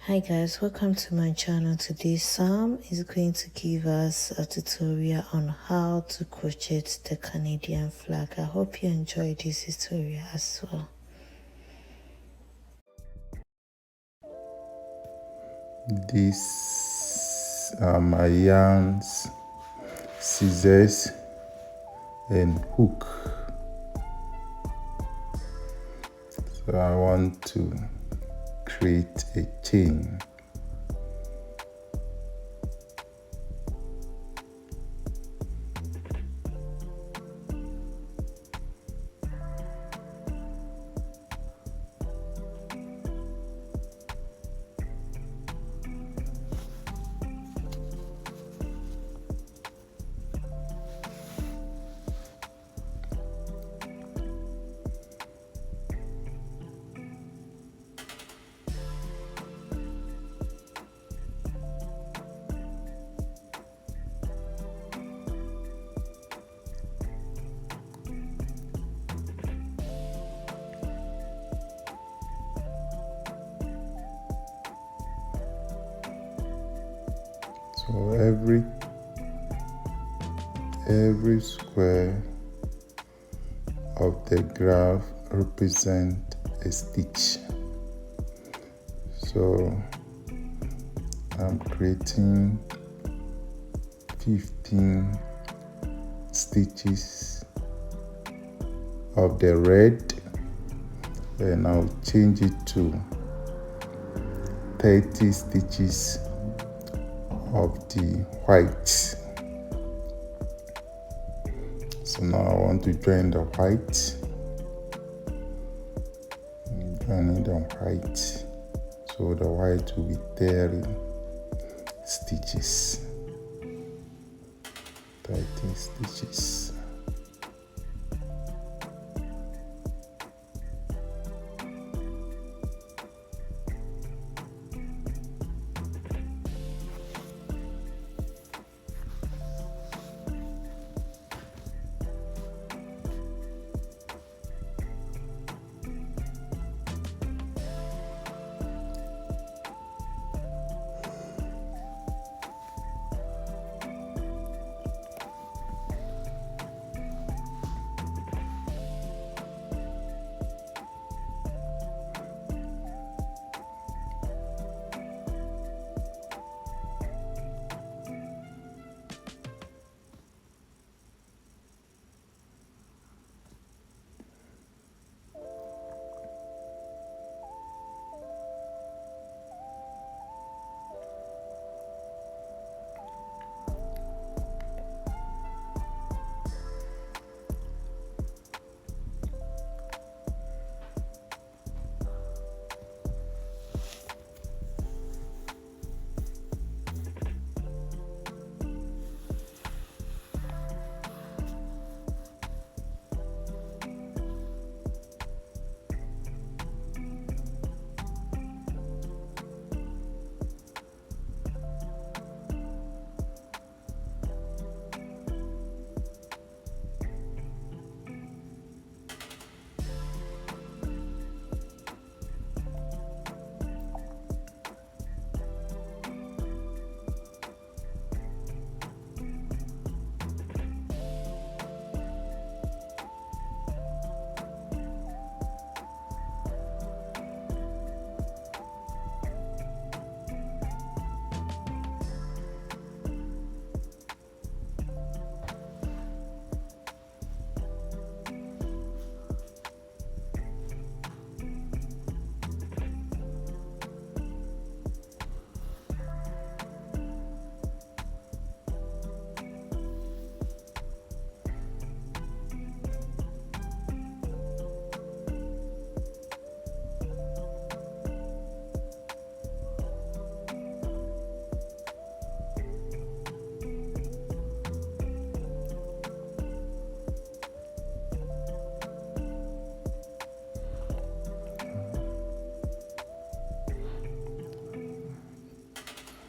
Hi guys, welcome to my channel. Today's Sam is going to give us a tutorial on how to crochet the Canadian flag. I hope you enjoy this tutorial as well. These are my yarns, scissors and hook. So I want to create a chain. So every square of the graph represents a stitch. So I'm creating 15 stitches of the red, and I'll change it to 30 stitches of the white. So now I want to join the white. Joining the white, so the white will be 30 stitches. 30 stitches.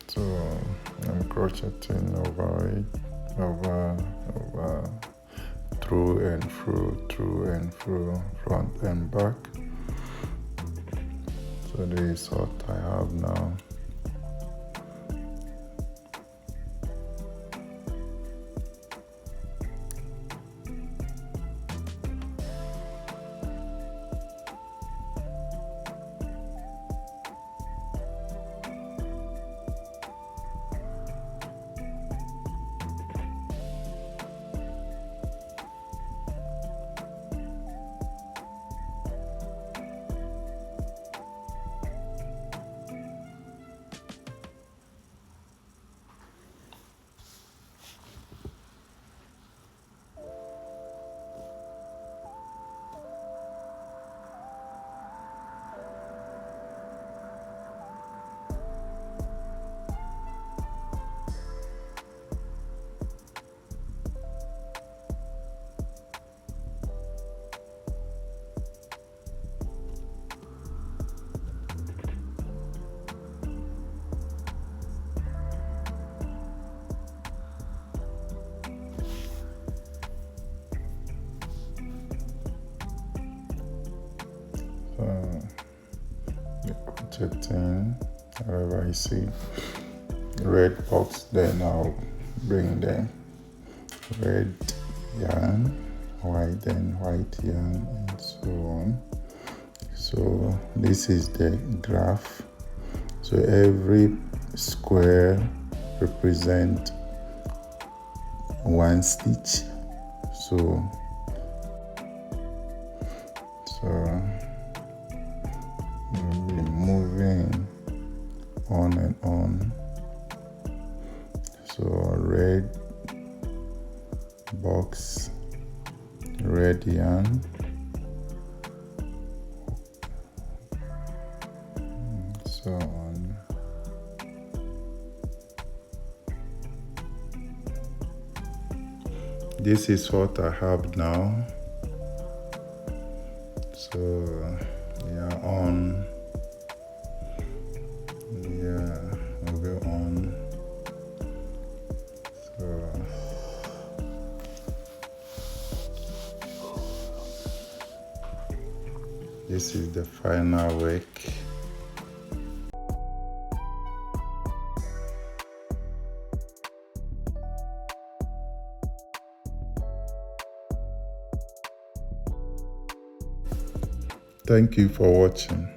So I'm crocheting over it, over, through and through, front and back. So this is what I have now. crocheting. However, you see red box, then I'll bring the red yarn, white, then white yarn, and so on. So this is the graph. So every square represents one stitch. So we'll be moving on and on. So red box, red yarn, and so on. This is what I have now. So yeah, on, yeah, we'll go on. So this is the final work. Thank you for watching.